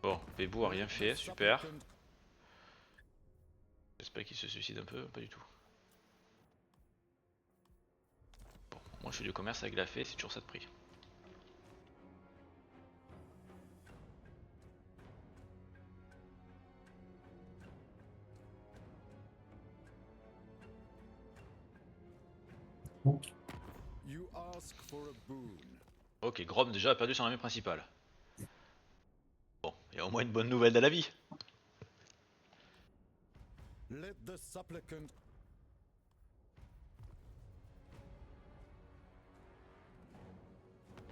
Bon, Bébou a rien fait, super. J'espère qu'il se suicide un peu, pas du tout. Bon, moi je fais du commerce avec la fée, c'est toujours ça de prix. Ok, Grom déjà a perdu son armée principale. Bon, il y a au moins une bonne nouvelle dans la vie.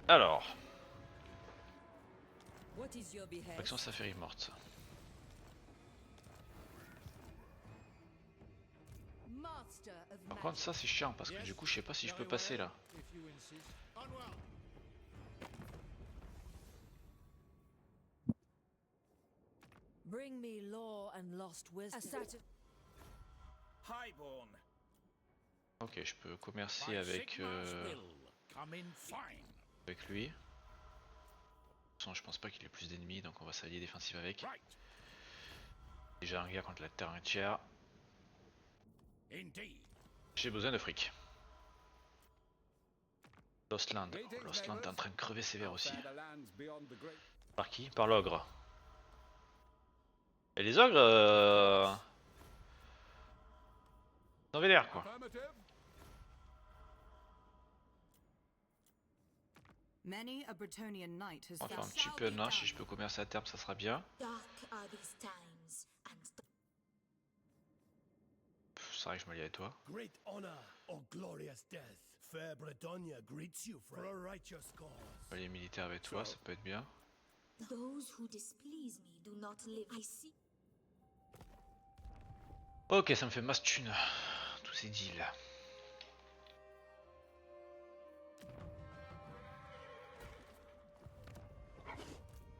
Alors, faction Safari morte. Par contre ça c'est chiant parce que du coup je sais pas si je peux passer là. Bring me lore and lost wisdom. Ok, je peux commercer avec lui. De toute façon, je pense pas qu'il ait plus d'ennemis, donc on va s'allier défensif avec. Déjà un gars contre la terre entière. J'ai besoin de fric. Lostland. Oh, Lostland est en train de crever sévère aussi. Par qui? Par l'ogre. Et les ogres sont vénères quoi. Many a Bretonnian knight has On va faire un petit peu de si je peux commercer à terme ça sera bien. Ça arrive, je m'allie avec toi. Great honor or glorious death. Fair Bretonia greets you for a righteous cause. Les militaires avec toi, ça peut être bien. Those who displease me do not live. I see. Ok, ça me fait masse thune. Tous ces deals.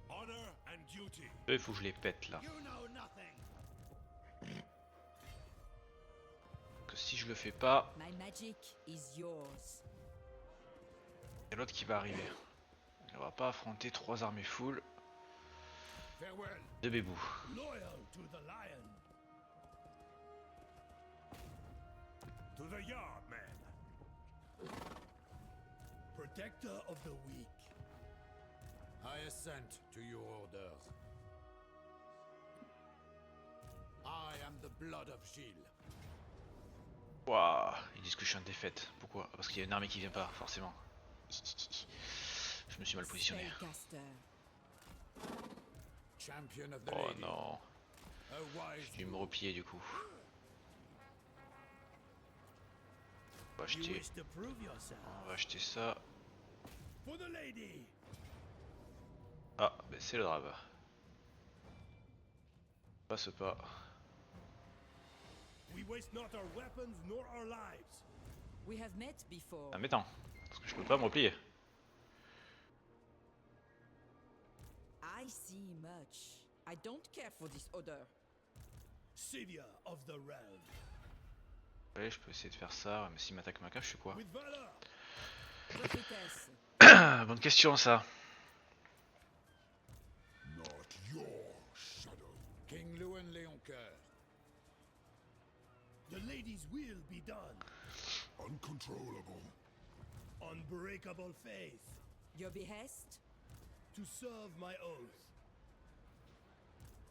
Honor and duty. Il faut que je les pète là. Que si je le fais pas, My magic is yours. il y a l'autre qui va arriver. On va pas affronter 3 armées full de bébou. Loyal to the lion. To the yard, man. Protector of the weak. I assent to your orders. I am the blood of Gilles. Waouh, ils disent que je suis en défaite. Pourquoi? Parce qu'il y a une armée qui vient pas, forcément. Je me suis mal positionné. Champion of the Oh lady. non, A wise j'ai dû me replier du coup. On va You acheter, wish to prove yourself. on va acheter ça. For the lady. Ah, ben c'est le drame. Passe pas. We waste not our weapons nor our lives. We have met before. Ah mais attends, parce que je peux pas me replier. I see much. I don't care for this odor. Savior of the realm. Ouais, je peux essayer de faire ça, mais s'il m'attaque ma cage, je suis quoi? With valor. Prophetess. Bonne question ça. Not your shadow. King Lewin Léoncoeur. The lady's will be done. Uncontrollable. Unbreakable faith. Your behest? To serve my oath.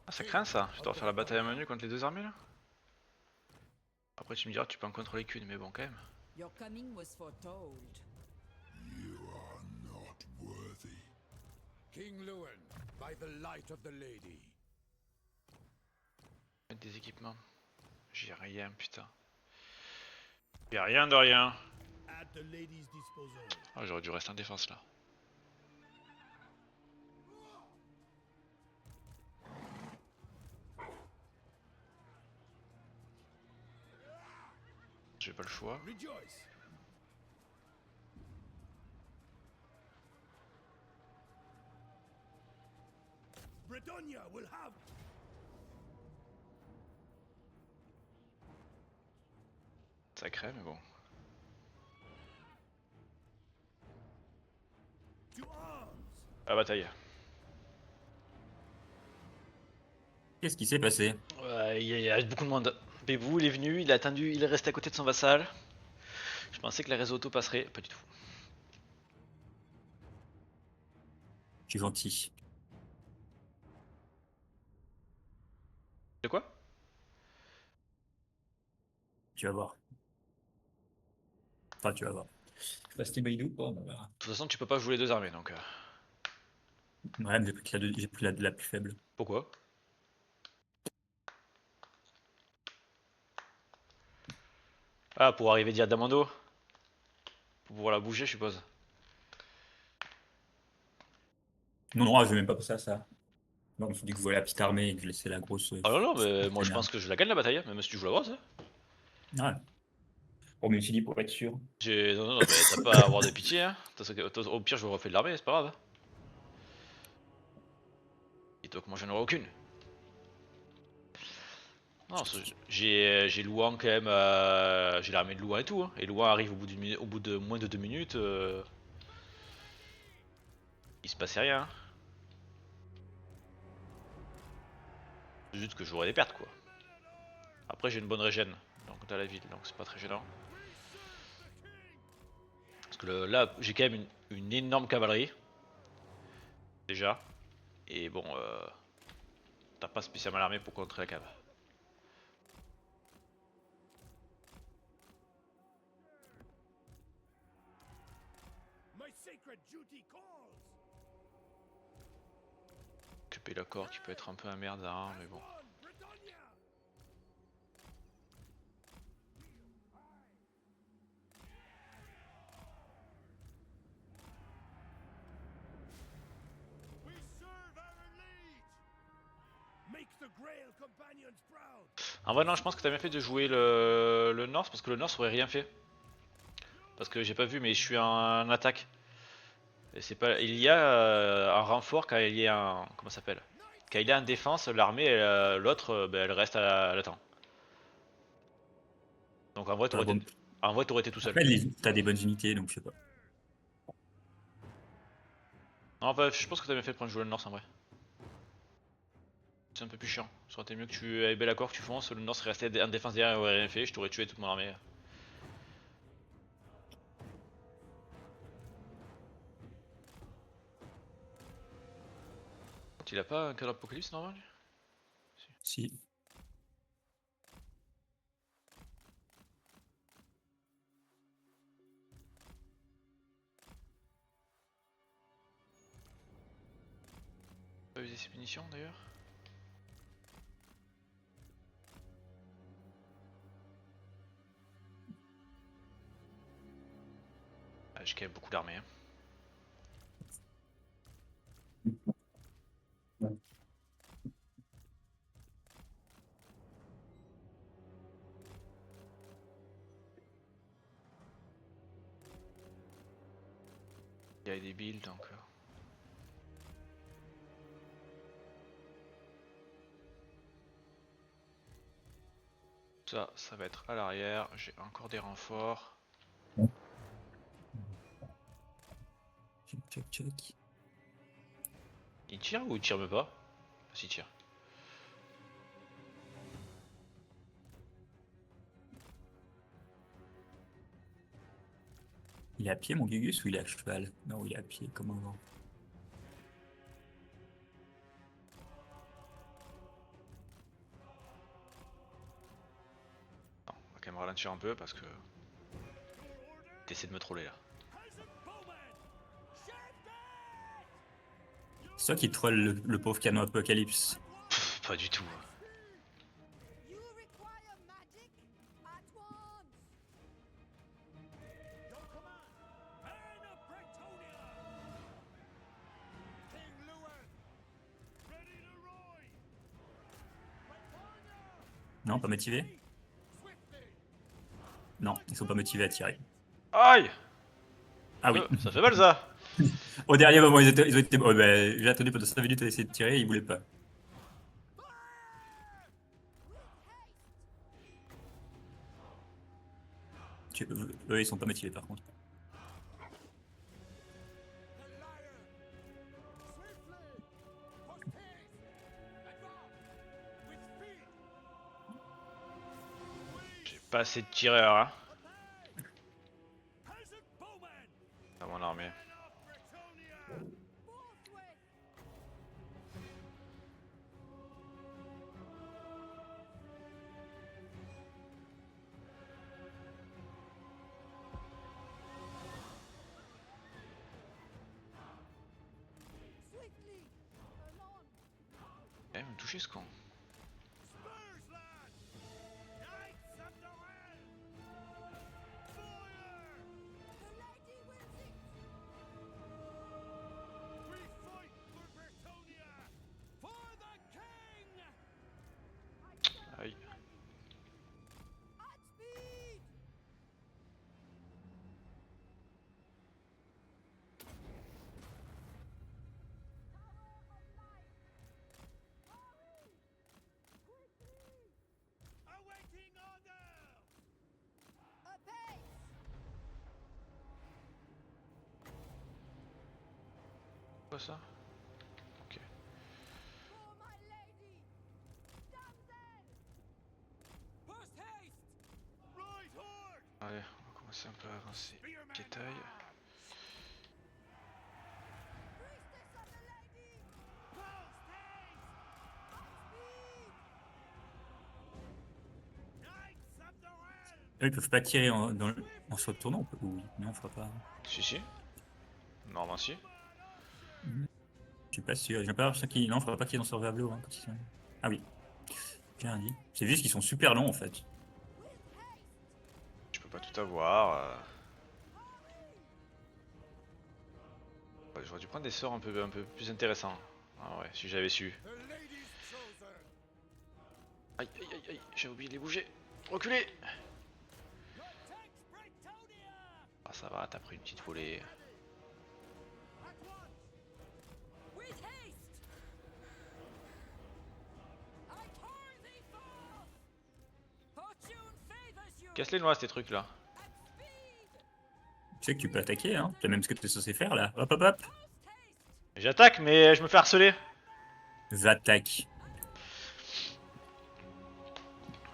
Ah, ça craint ça. Je dois refaire la bataille à main nue contre les deux armées là. Après tu me diras que tu peux en contrôler qu'une, mais bon quand même. Your coming was foretold. You are not worthy. King Lewin, by the light of the lady. Mettre des équipements. J'ai rien, putain. J'ai rien de rien. At the lady's disposal. Ah, j'aurais dû rester en défense là. J'ai pas le choix. Rejoice. Bretonia will have. Ça crée, mais bon. To arms. À la bataille. Qu'est-ce qui s'est passé? Ouais, il y a beaucoup de monde. Bébou, il est venu, il a attendu, il est resté à côté de son vassal. Je pensais que la réseau auto passerait, pas du tout. Je suis gentil. De quoi? Tu vas voir. Enfin, tu vas voir. Bah, c'était Baïdou, quoi. On va voir. De toute façon, tu peux pas jouer les deux armées donc. Ouais, mais j'ai pris la plus faible. Pourquoi? Ah, pour arriver direct d'Amando? Pour pouvoir la bouger, je suppose. Non, non, je vais même pas penser à ça. Non, je me suis dit que je voulais la petite armée et que je laissais la grosse. Ah non, non, mais moi je pense que je la gagne la bataille, hein, même si tu joues la grosse. Hein. Ouais. Bon, mais je me suis dit pour être sûr. Non, non, non, mais t'as pas à avoir de pitié. Hein. Au pire, je refais de l'armée, c'est pas grave. Et toi que moi j'en aurai aucune. Non, j'ai Louan quand même, j'ai l'armée de Louan et tout. Hein. Et Louan arrive au bout de moins de 2 minutes. Il se passait rien. Hein. C'est juste que j'aurai des pertes quoi. Après j'ai une bonne régène donc dans la ville, donc c'est pas très gênant. Parce que là j'ai quand même une énorme cavalerie. Déjà. Et bon, t'as pas spécialement l'armée pour contrer la cave. My sacred duty calls. Occuper la corde qui peut être un peu un merde, hein, mais bon. Britannia. We serve our liege. Make the Grail companions proud. En vrai non, je pense que t'as bien fait de jouer le North parce que le North aurait rien fait. Parce que j'ai pas vu mais je suis en attaque. Et c'est pas. Il y a un renfort quand il y a un. Comment ça s'appelle? Quand il est en défense, l'armée, l'autre, elle reste à l'attente. Donc en vrai T'as t'aurais été tout seul. Après, t'as des bonnes unités, donc je sais pas. Non, enfin, je pense que t'as bien fait de prendre jouer le North en vrai. C'est un peu plus chiant. Ça aurait été mieux que tu aies bel accord que tu fonces, le North serait resté en défense derrière et aurait rien fait, je t'aurais tué toute mon armée. Il a pas un Call Apocalypse normal? Si. Pas usé ses munitions d'ailleurs? Ah, j'ai quand même beaucoup d'armées. Hein. Il y a des builds donc. Ça va être à l'arrière, j'ai encore des renforts. Check. Il tire ou il tire même pas? S'il tire. Il est à pied, mon Gugus, ou il est à cheval? Non, il est à pied, comme avant. Non, on va quand même ralentir un peu parce que. T'essaies de me troller là. C'est toi qui troll le pauvre canon Apocalypse. Pff, pas du tout. You require magic at once. Your command. Man of Britannia. King Lewin. Ready to ride. Britannia. Non, pas motivé? Non, ils sont pas motivés à tirer. Aïe! Ah oui. Ça fait mal ça! Au dernier moment, ils ont été. Oh, ben, j'ai attendu pendant 5 minutes à essayer de tirer, ils voulaient pas. Eux, ils sont pas motivés par contre. pas assez de tireurs, hein. Peasant bowmen! À mon armée. Britannia! Eh, il m'a touché ce con. Spurs, lads! Knights of the Realm! Fire! We fight for Britannia! For the king! Aïe. Awaiting orders! Quoi ça? Ok. Post haste! Right horde! Allez, on va commencer un peu à avancer. Piétaille. Post haste! Knights of the Realm! Eux, ils peuvent pas tirer en se retournant, on peut... Oui, non, on fera pas. Si, si. Normalement, si. Je suis pas sûr. J'ai pas l'impression qu'ils. Non, faudra pas qu'ils en sortent vers le haut, hein, quand ils sont... Ah oui. J'ai rien dit. C'est juste qu'ils sont super longs en fait. Je peux pas tout avoir. Ouais, j'aurais dû prendre des sorts un peu plus intéressants. Ah ouais, si j'avais su. The lady's chosen. Aïe, aïe, aïe, aïe, j'ai oublié de les bouger. Reculez. Protect Britannia! Ah ça va, t'as pris une petite volée. At once! With haste! I turn thee forth! Fortune favors you! Casse-les noix ces trucs là. At speed! Tu sais que tu peux attaquer, hein. Tu as même ce que tu es censé faire là. Hop hop hop. Post haste! J'attaque mais je me fais harceler. Attaque.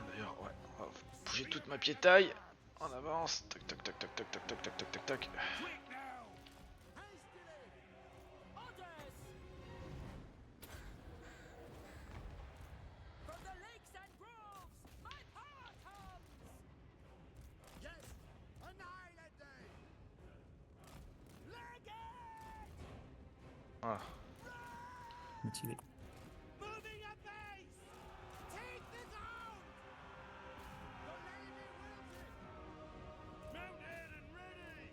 D'ailleurs, ouais, on va bouger toute ma piétaille. On avance. Tac tac tac tac tac tac tac tac tac tac tac. Quick now! Hastily! Orders! From the lakes and groves, my power comes! Yes! Annihilate them! Legate! Voilà. Motivé. Moving at base! Take the ground! The lady wills it! Mounted and ready!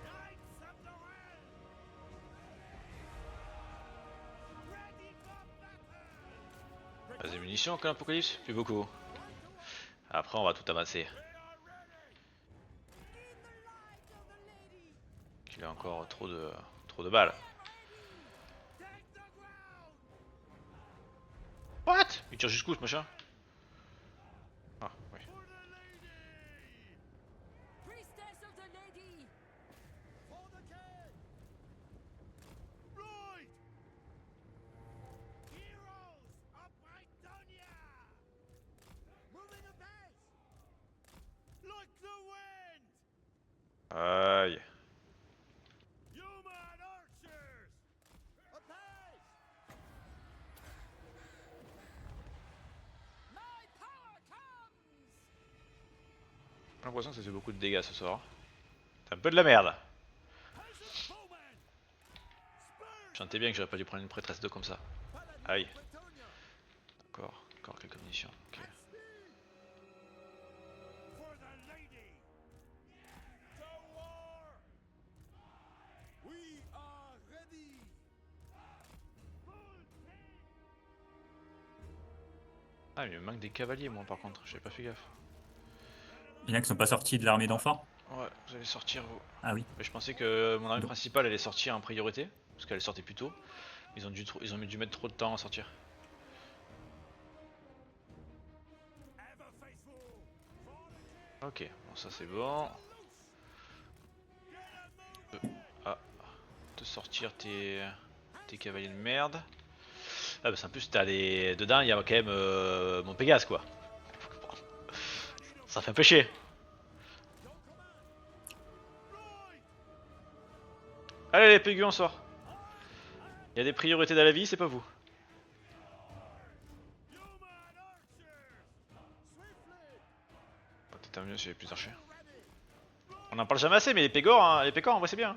Knights of the Realm! Ready for battle! Pas des munitions que l'Apocalypse? Plus beaucoup. Après on va tout amasser. They are ready! In the light of the lady! Qu'il a encore trop de balles. Take the ground! What? Il tire jusqu'où ce machin? Ah oui. For the lady! Priestess of the lady! For the king! Right! Heroes of Britannia! Moving a base! Like the wind! Aïe. Human archers! A base! My power comes! J'ai l'impression que ça fait beaucoup de dégâts ce soir. C'est un peu de la merde. Peasant bowmen! Je sentais bien que j'aurais pas dû prendre une prêtresse 2 comme ça. Aïe. Encore quelques munitions. Ok. For the lady! To war! We are ready. Full speed! Ah, il me manque des cavaliers moi par contre, j'avais pas fait gaffe. Il y en a qui sont pas sortis de l'armée d'enfants. Ouais, vous allez sortir vous. Ah oui. Mais je pensais que mon armée Donc. principale allait sortir en priorité, parce qu'elle sortait plus tôt. Ils ont dû mettre trop de temps à sortir. Ever faithful! For the king! Ok, bon ça c'est bon. Get a move! Ah, te sortir tes cavaliers de merde. Ah, parce qu'en plus, t'as les... dedans, il y a quand même mon Pégase, quoi. Ça fait un peu chier. Allez, les Pégus, on sort. Il y a des priorités dans la vie, c'est pas vous. Peut-être mieux s'il y avait plus d'archers. On en parle jamais assez, mais les Pégors, hein, les Pécors, en vrai, c'est bien.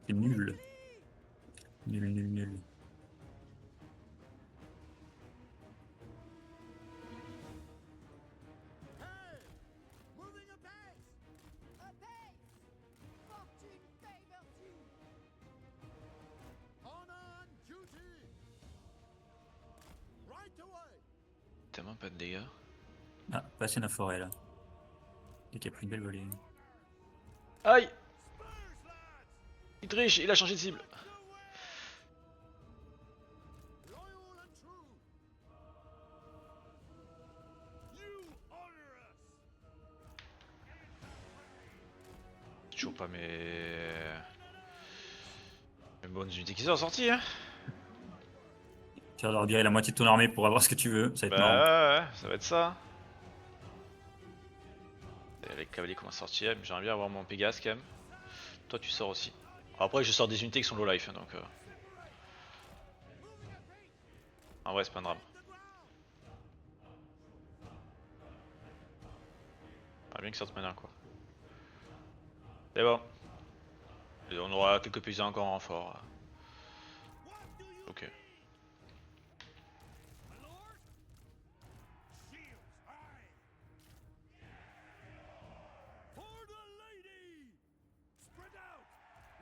C'est nul. Nul, nul, nul. Moving apace! Apace! Fortune favors you! On duty! Right away! Tellement pas de dégâts. Ah, passer la forêt là. Dès qu'il a pris une belle volée. Aïe! Il triche, il a changé de cible. Loyal and true! You honor us! Toujours pas mes bonnes unités qui sont sorties, hein. Tu vas leur virer la moitié de ton armée pour avoir ce que tu veux, ça va être marrant. Bah ouais, ça va être ça. Et les cavaliers commencent à sortir, mais j'aimerais bien avoir mon Pégase quand même. Toi tu sors aussi. Après je sors des unités qui sont low life, hein, donc en vrai c'est pas un drame. Ah, bien qu'ils sortent maintenant quoi. C'est bon. Et on aura quelques paysans encore en renfort. Ok. For the lady! Spread out!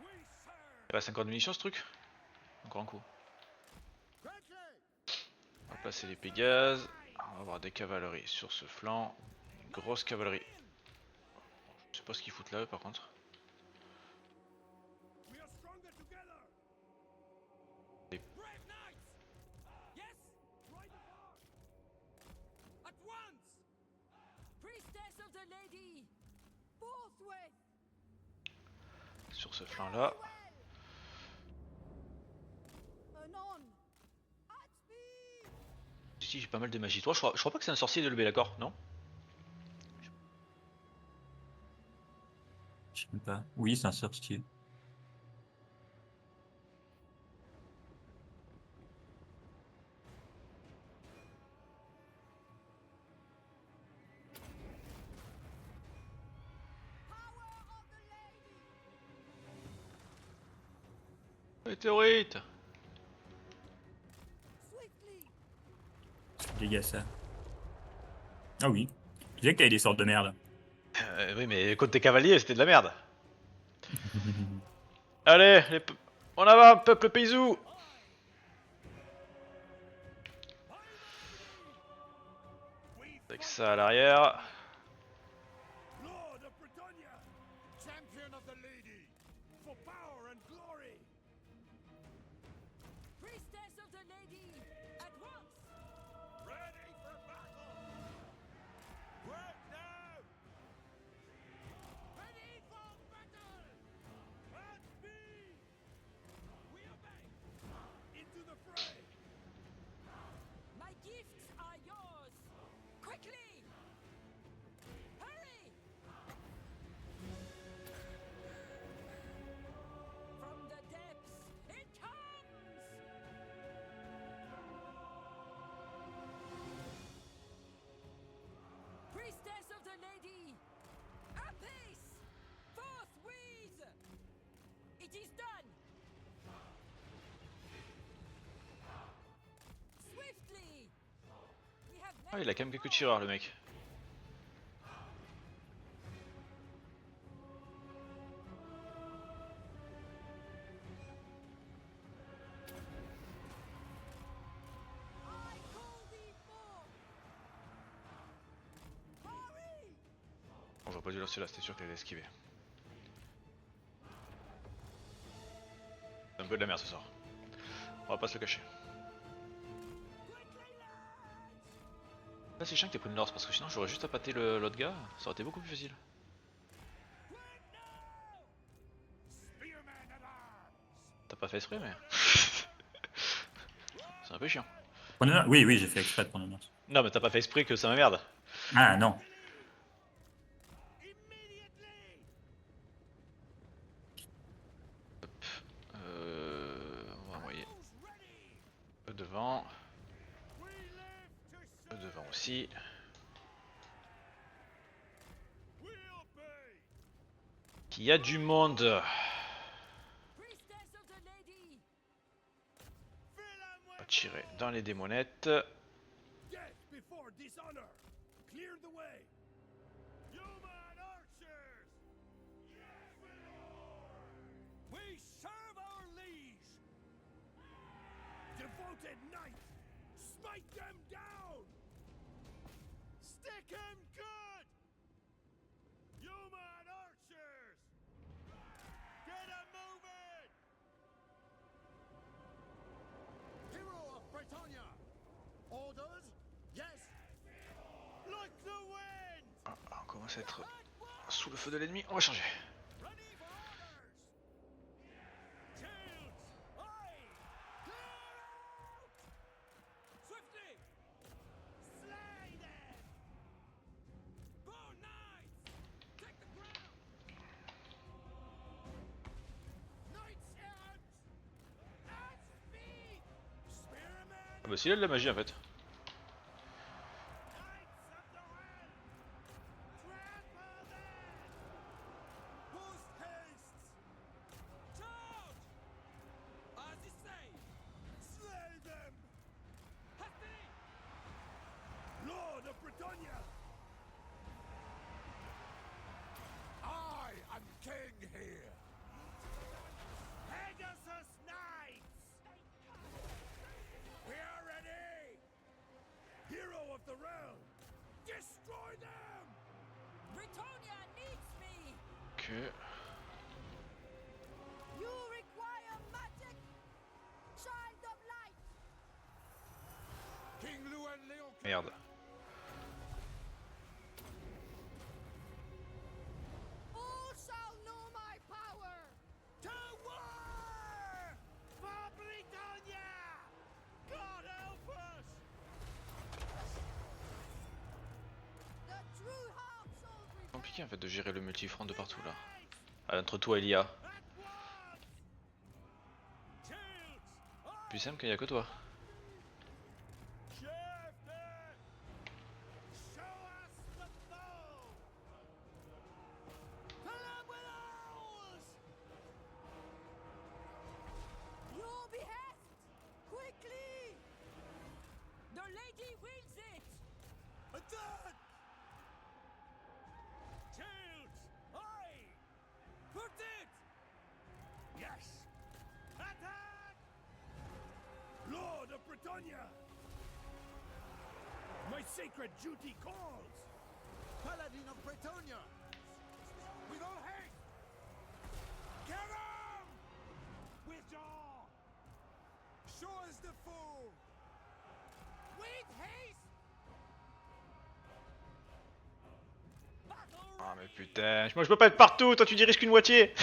We serve! Il reste encore de munitions ce truc. Encore un coup. Grantley! On va placer les Pégases. On va avoir des cavaleries sur ce flanc. Une grosse cavalerie. Je sais pas ce qu'ils foutent là eux, par contre. We are stronger together! Des- Brave knights! Yes! Right upon! At once! Priestess of the Lady! Forthwith! Sur ce flanc là. Anon! At speed! Ici j'ai pas mal de magie. Toi je crois pas que c'est un sorcier de lever l'accord, non? Je sais même pas. Oui, c'est un sorcier. Météorite! Dégâts ça. Ah oui. Tu disais que t'avais des sortes de merde. Oui mais contre tes cavaliers c'était de la merde. Allez, on avant, peuple paysou! Avec ça à l'arrière. Lord of Britannia! Champion of the lady! For power and glory! Priestess of the Lady! At once! Ready for battle! Work now! Ready for battle! At speed! We obey! Into the fray! My gifts are yours! Quickly! Hurry! From the depths, it comes! Priestess of the Lady! Apace! Forthwith! It is done! Swiftly! We have Ah il a quand même quelques tireurs le mec. I call thee forth! Hurry! Bon j'aurais pas dû lancer là, c'était sûr qu'elle allait esquiver. C'est un peu de la merde ce soir. On va pas se le cacher. Là c'est chiant que t'aies pris le Norse parce que sinon j'aurais juste à pâter l'autre gars, ça aurait été beaucoup plus facile. Spearman at arms! T'as pas fait exprès mais... C'est un peu chiant. Prendre le nord. Oui, oui, j'ai fait exprès de prendre le nord. Non, mais t'as pas fait exprès que ça m'emmerde. Ah non. On va envoyer eux devant. Eux devant aussi. Qu'il y a du monde. Priestess of the lady. On va tirer dans les démonettes. Death before dishonor. Clear the way. Human archers. We serve our liege. Devoted knight. Smite them down. Stick him good. Human archers. Get him moving. Hero of Britannia. Orders? Yes. Like the wind. Ah, on commence à être sous le feu de l'ennemi. On va changer. Ready for orders. Shields. Aye. Clear out. Swiftly. Slay them. Go knights. Take the ground. Knights errant. At speed. Spearmen. Ah bah s'il a de la magie en fait. Knights of the realm. Trample them. Post haste. Charge. As you say. Slay them. Hastily. Lord of Britannia. I am king here. Pegasus Knights. We are ready. Hero of the realm. Destroy them. Britannia needs me. Que. You require magic. Child of light. King Luan Leon. Merde. All shall know my power. To war for Britannia. God help us. The true heart shall prevail. Compliqué en fait de gérer le multifront de partout là. Ah, entre toi et l'IA. At once. Shields. Plus simple qu'il n'y a que toi. Shifted. Show us the foe. Fill them with owls. Your behest. Quickly. The lady wills it. Attack. Shields. Aye. Put it. Yes. Attack. Lord of Britannia. My sacred duty calls. Paladin of Britannia. With all haste. Get him. Withdraw. Show us the foe. With haste. Battle Ah mais ready. putain, moi je peux pas être partout, toi tu diriges qu'une moitié.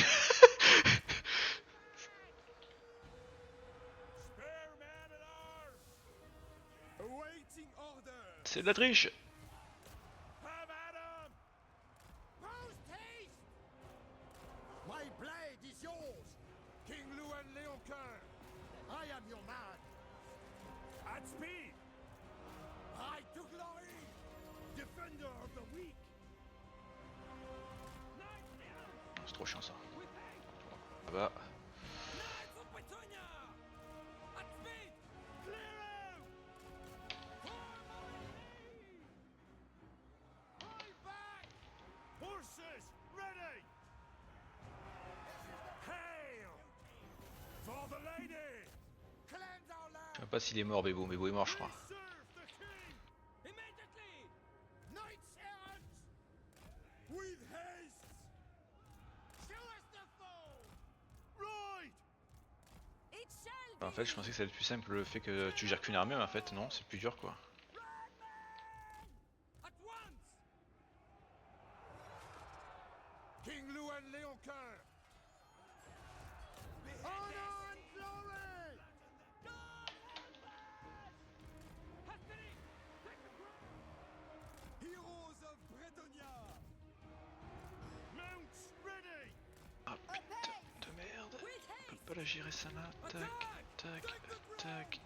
Spearman at arms. Awaiting orders. C'est de la triche. Have at him. Post haste. My blade is yours. King Luan Leoncoeur. I am your man. At speed. Right to glory. Defender of the weak. C'est trop chiant ça. Ah bah. Knights of Britannia. At speed. Clear out. Fall back. Horses ready. Hail. For the lady. Cleanse our land. Je sais pas s'il est mort Bébo, Bébo est mort je crois. We serve the king. Immediately. Knights errant. With haste. Show us the foe. Right. It shall En fait je pensais que ça allait être plus simple le fait que tu gères qu'une armée mais en fait non, c'est plus dur quoi. At once. King Luan Leoncoeur. Honor and glory. la gérer ça là. Tac, tac, tac.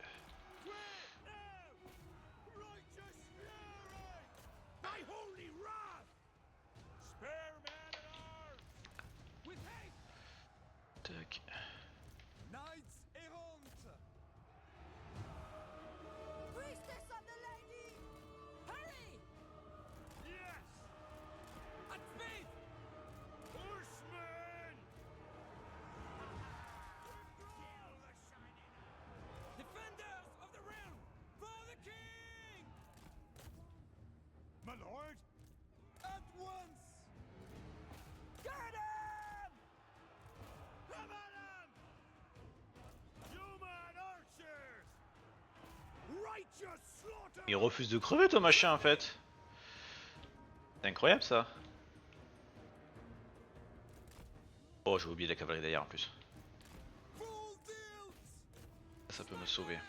By holy wrath! Tac. Knights errant! Priestess of the lady! Hurry! Yes! At speed! Horsemen! Defenders of the realm! For the king! My lord? At once! Get him! Come at him! Human archers! Righteous slaughter! Il refuse de crever ton machin en fait. C'est incroyable ça. Oh j'ai oublié la cavalerie derrière en plus. Full tilt! Ça peut me sauver.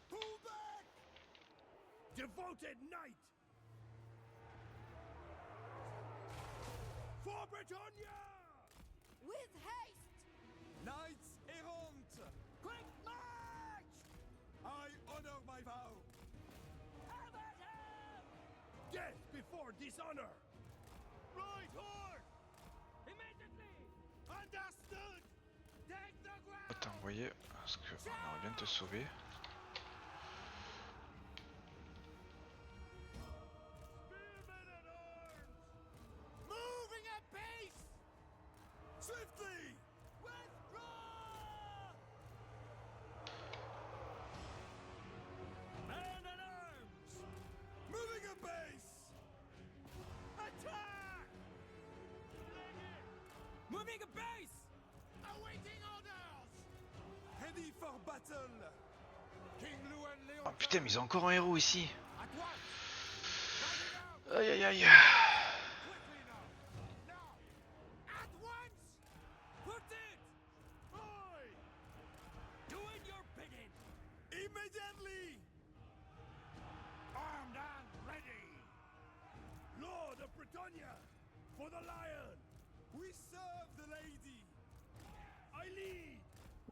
Pull back! Devoted knight! For Britannia! With haste! Knights errant! Quick march! I honor my vow! Combat him! Death before dishonor! Right horse! Immediately! Understood! Take the ground! Attends, vous voyez, parce qu'on aimerait bien te sauver. Spearmen at arms! Moving at pace! Swiftly! Withdraw! Man at arms! Moving a base! Attack! Moving a base! Awaiting orders! Ready for battle! King Luan Leon. Oh putain, mais ils ont encore un héros ici. At once! Aïe aïe aïe. Quickly now! Now! At once! Put it! Aye! Doing your bidding! Immediately! Armed and ready! Lord of Britannia! For the lion! We serve the lady! I lead!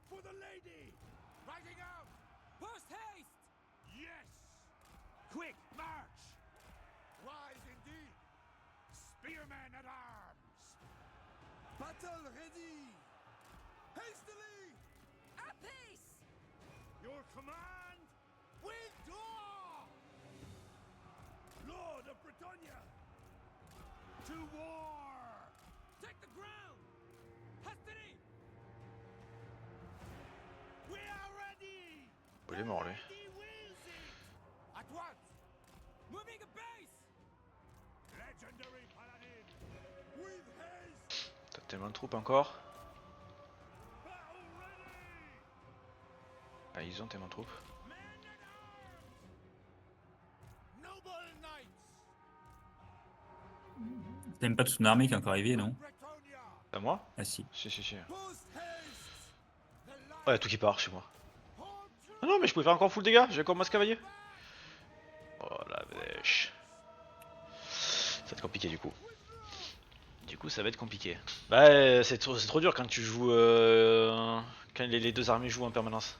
For the lady! Riding out! Post haste! Yes! Quick march! Wise indeed! Spearmen at arms! Battle ready! Hastily! A peace! Your command! Withdraw! Lord of Britannia! To war! Take the ground! Hastily! We are ready! Il est mort lui. He wills it! At once! Moving a base! Legendary paladin! With haste! T'as tellement de troupes encore. Battle ready! Ah, ils ont tellement de troupes. Men at arms! Noble knights! T'as même pas toute une armée qui est encore arrivée, non? Bretonia! À moi? Ah si. Si si si. Post haste! The lion! Oh y'a tout qui part chez moi. Hold true! Ah non mais je pouvais faire encore full dégâts, j'ai encore masse cavalier. Oh la vèche. Ça va être compliqué du coup. Du coup ça va être compliqué. Bah c'est trop dur quand tu joues quand les deux armées jouent en permanence.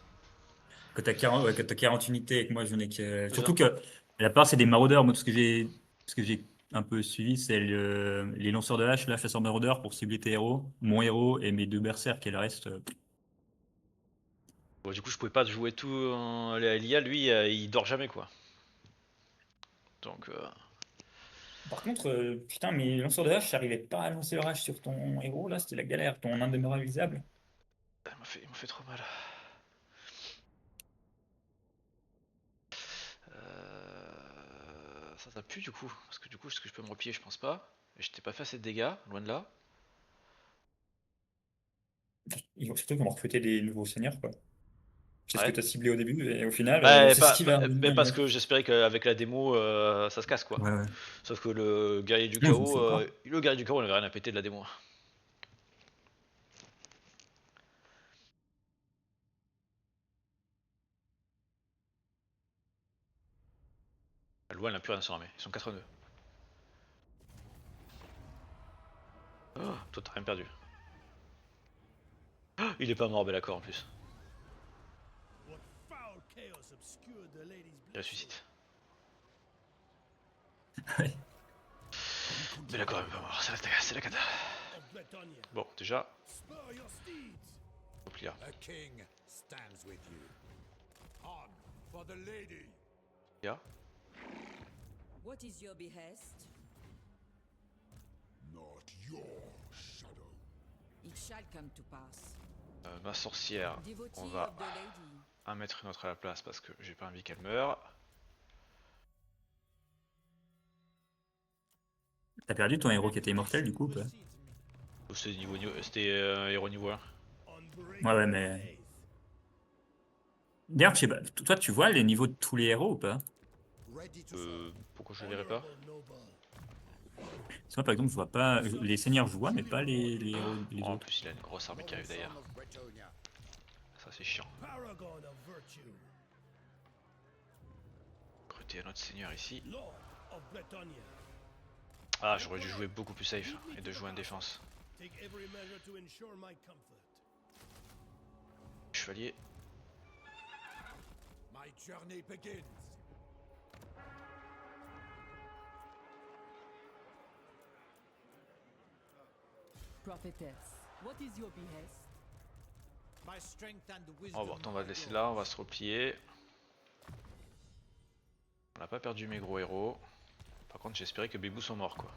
Quand t'as 40, ouais, quand t'as 40 unités et que moi j'en ai que. C'est Surtout que la part c'est des maraudeurs. Moi, ce que j'ai un peu suivi, c'est les lanceurs de hache, là, chasseurs maraudeurs pour cibler tes héros, mon héros et mes deux berserks et le reste. Bon du coup je pouvais pas jouer tout. L'IA lui il dort jamais quoi. Donc Par contre, putain, mes lanceurs de hache, j'arrivais pas à lancer leur hache sur ton héros, là, c'était la galère. Ton indémoralisable. il m'a fait trop mal. Ça pue du coup, parce que du coup est-ce que je peux me replier, je pense pas. Et je t'ai pas fait assez de dégâts, loin de là. Ils vont surtout qu'ils vont recruter des nouveaux seigneurs, quoi. C'est ce Ouais. que t'as ciblé au début, et au final, Ouais, c'est ce qui va. mais parce que j'espérais qu'avec la démo ça se casse quoi. Ouais, ouais. Sauf que le guerrier du Non, je me chaos, fais pas. on avait rien à péter de la démo. Loin, elle n'a plus rien sur l'armée, ils sont 82. Oh, toi t'as rien perdu. Oh, Il est pas mort, Bellacor en plus. What foul chaos obscured the lady's Il ressuscite. Ouais. Bellacor est pas mort, c'est la cata. of Bretonia. Bon, déjà, Spur your steeds. bouclier. A king stands with you. On for the lady. Ya. What is your behest? Not your shadow. It shall come to pass. Ma sorcière, Devotee on va of the lady. en mettre une autre à la place parce que j'ai pas envie qu'elle meure. T'as perdu ton héros qui était immortel du coup ou pas? C'était héros niveau 1. Ouais, ouais, mais. D'ailleurs, je sais pas, toi tu vois les niveaux de tous les héros ou pas? Ready to serve. Pourquoi je le verrais pas? Parce que moi par exemple, je vois pas. Les seigneurs je vois, mais pas les héros les En autres. plus, il a une grosse armée qui arrive derrière. Son of Bretonia. Ça, c'est chiant. Paragon of virtue. Recruter un autre seigneur ici. Lord of Bretonia. Ah, j'aurais dû jouer beaucoup plus safe et de jouer en défense. Take every measure to ensure my comfort. Chevalier. My journey begins. Prophetess, what is your behest? My strength and Oh, bon, on va le laisser là, on va se replier. On n'a pas perdu mes gros héros. Par contre, j'espérais que Bébou soit mort, quoi.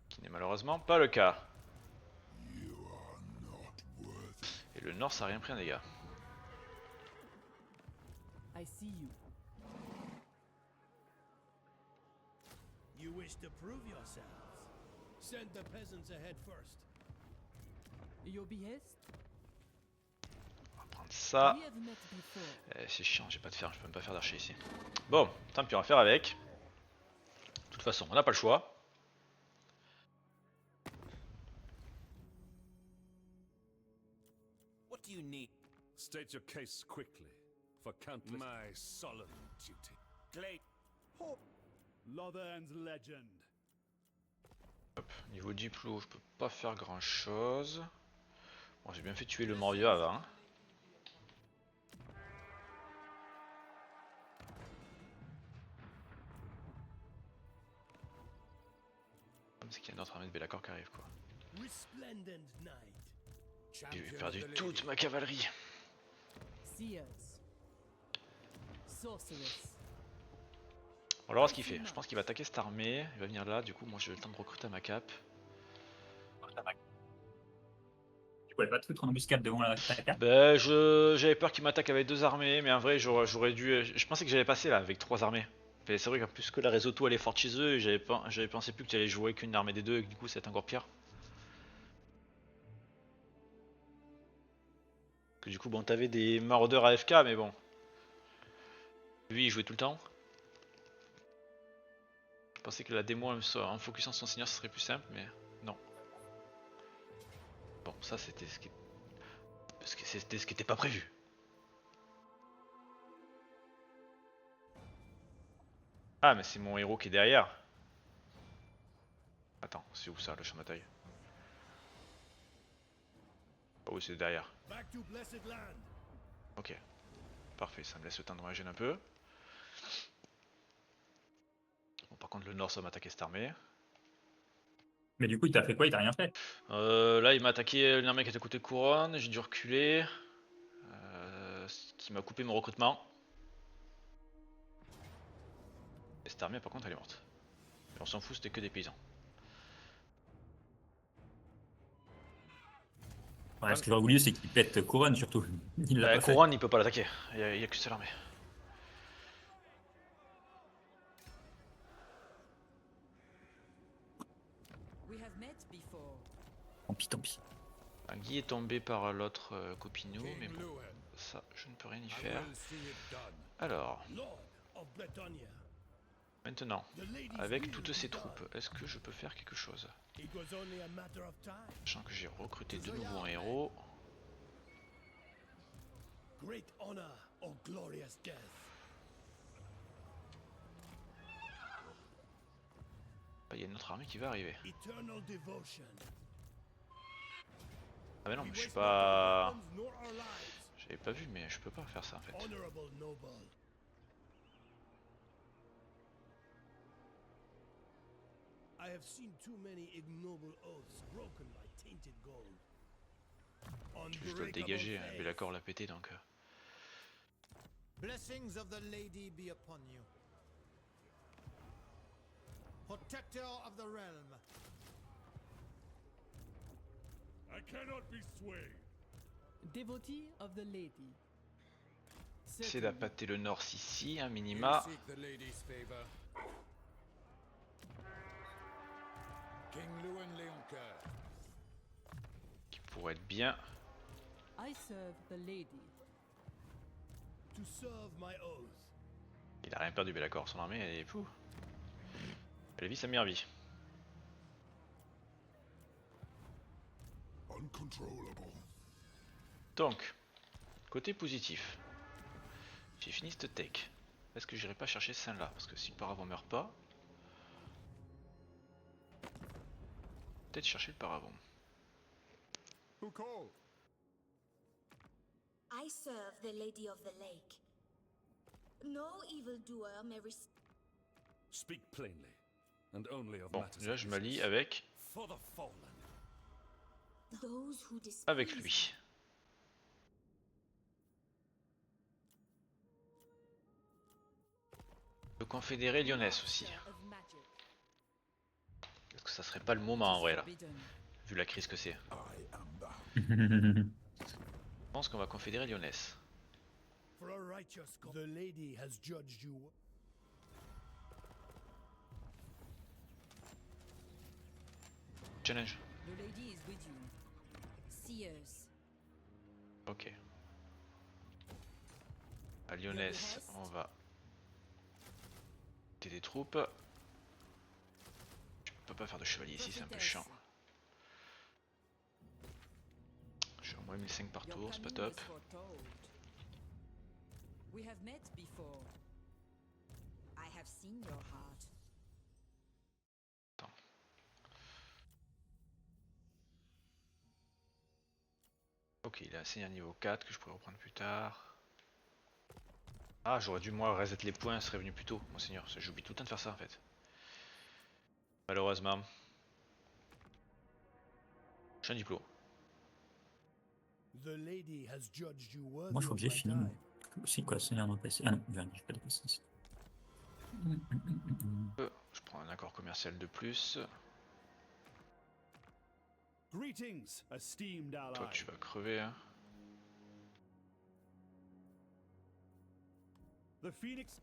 Qui n'est malheureusement pas le cas. Et le Nord, ça a rien pris un dégât. I see you. You wish to prove yourselves? Send the peasants ahead first. Your behest? On va prendre ça. We have met before. C'est chiant, j'ai pas de fer, je peux même pas faire d'archer ici. Bon, tant pis, on va faire avec. De toute façon, on n'a pas le choix. What do you need? State your case quickly, for countless... My solemn duty. Glade. Lothan's legend. Hop, niveau diplo, je peux pas faire grand chose. Bon, j'ai bien fait tuer le Morvieux avant. Parce qu'il y a notre armée de Bellacor qui arrive, quoi. Resplendent night. J'ai Champion perdu of the toute lady. ma cavalerie. Seers. Sorceress. On va voir ce qu'il fait. Je pense qu'il va attaquer cette armée. Il va venir là. Du coup, moi j'ai le temps de recruter ma cape. Tu pouvais pas te foutre en embuscade devant ta carte? Ben, j'avais peur qu'il m'attaque avec 2 armées. Mais en vrai, j'aurais dû. Je pensais que j'allais passer là avec 3 armées. Mais c'est vrai qu'en plus que la Risotto elle est forte chez eux. J'avais pensé plus que tu allais jouer qu'une armée des deux. Et que du coup, c'est encore pire. Que du coup, bon, t'avais des maraudeurs AFK. Mais bon. Lui, il jouait tout le temps. Je pensais que la démo en focusant son seigneur ce serait plus simple, mais non. Bon, ça c'était ce qui était pas prévu. Ah, mais c'est mon héros qui est derrière. Attends, c'est où ça, le champ de bataille? Oh oui, c'est derrière. Back to blessed land. Ok. Parfait, ça me laisse le temps de me gêner un peu. Bon, par contre, le nord, ça va m'attaquer cette armée. Mais du coup, il t'a fait quoi? Il t'a rien fait? Là, il m'a attaqué une armée qui était côté couronne, j'ai dû reculer. Ce qui m'a coupé mon recrutement. Et cette armée, par contre, elle est morte. Mais on s'en fout, c'était que des paysans. Ouais, ce que j'aurais voulu, c'est qu'il pète couronne surtout. Il l'a La pas fait. couronne, il peut pas l'attaquer. Il y a qu'une seule armée. We have met before. Tant pis, tant pis. Guy est tombé par l'autre copinou, mais King bon, Lewin. ça, je ne peux rien y I faire. will see it done. Alors, Lord of Bretonia. maintenant, The lady's avec will toutes be ces done. troupes, est-ce que je peux faire quelque chose? It was only a matter of time. Sachant que j'ai recruté de nouveau un héros. Great honor or glorious death. Il y a une autre armée qui va arriver. Eternal devotion. Ah mais non, We mais je suis waste not our pas... weapons nor our lives. J'avais pas vu, mais je peux pas faire ça en fait. Honorable noble. I have seen too many ignoble oaths broken by tainted gold. Je dois le dégager, hein. Bellacor l'a pété donc... Blessings of the lady be upon you. Protector of the realm. I cannot be swayed. Devotee of the lady. Essayer d'appâter le North ici, un You minima. seek the lady's favor. King Luan Leoncoeur. Qui pourrait être bien. I serve the lady. To serve my oath. Il a rien perdu, Bellacor, son armée elle est fou. Elle vit sa meilleure vie. Uncontrollable. Donc, côté positif. J'ai fini cette tech. Est-ce que j'irai pas chercher celle-là? Parce que si le paravent meurt pas... Peut-être chercher le paravent. Who called? I serve the Lady of the Lake. No evildoer may receive. Speak plainly, and only of Bon, matters déjà of je m'allie business. avec... For the fallen. Those who despise avec lui. Le confédéré lyonnais aussi. Of magic. Est-ce que ça serait pas le moment en vrai là? Forbidden. Vu la crise que c'est. I am thou. Je pense qu'on va confédérer lyonnais. For a righteous cause. The lady has judged you. Challenge. The lady is with you. Seers. Ok. À lyonnais, on va... des troupes. Je peux pas faire de chevalier ici, c'est un peu chiant. Je suis en moins 1005 par Your tour, c'est pas coming top. was foretold. We have met before. I have seen your heart. Ok, il a assez un niveau 4 que je pourrais reprendre plus tard. Ah, j'aurais dû moi reset les points, serait venu plus tôt, monseigneur. J'oublie tout le temps de faire ça en fait. Malheureusement. Je suis un diplôme. The lady has judged you worthy Moi, je crois of que j'ai my fini. time. Si, quoi, c'est un an passé. Ah non, j'ai pas dépassé. Je prends un accord commercial de plus. Greetings, esteemed ally. Toi, tu vas crever. Hein. The phoenix.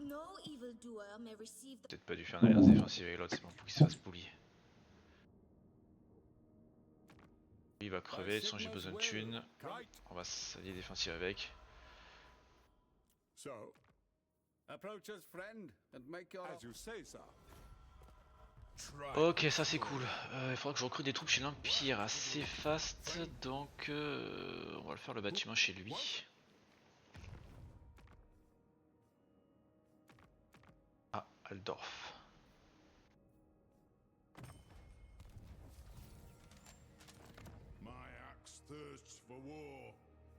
No evildoer may receive the Peut-être pas dû faire une alliance défensive avec l'autre, c'est bon pour qu'il se fasse poulier. Lui il va crever, de toute façon j'ai besoin de thunes. Right. On va s'allier défensif avec. So, approach us, friend, and make your... As you say, sir. Try. Ok, ça c'est cool. Il faudra que je recrute des troupes chez l'Empire assez fast, donc on va le faire le bâtiment chez lui. Ah, Aldorf. My axe thirsts for war.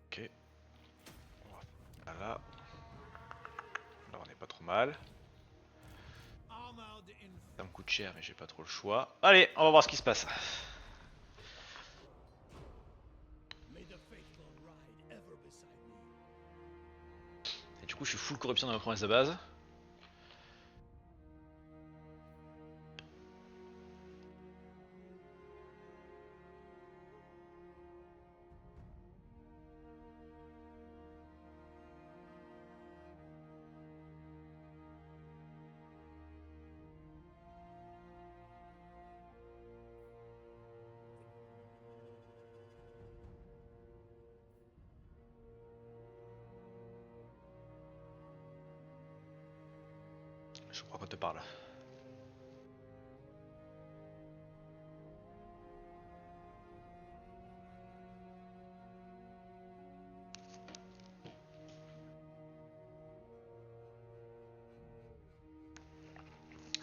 Ok. On va faire là. Là on est pas trop mal. Armored in Ça me coûte cher mais j'ai pas trop le choix. Allez, on va voir ce qui se passe. May the faithful ride ever beside me. Et du coup je suis full corruption dans ma province de base. Je crois qu'on te parle.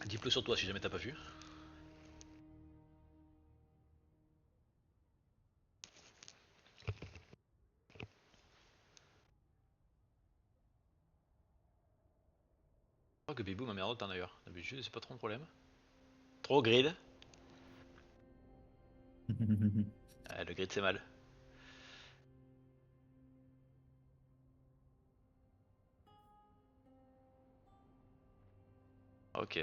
Dis-le sur toi si jamais t'as pas vu. Bibou m'a mis autant d'ailleurs. D'habitude, c'est pas trop un problème. Trop grid. Le grid, c'est mal. Ok.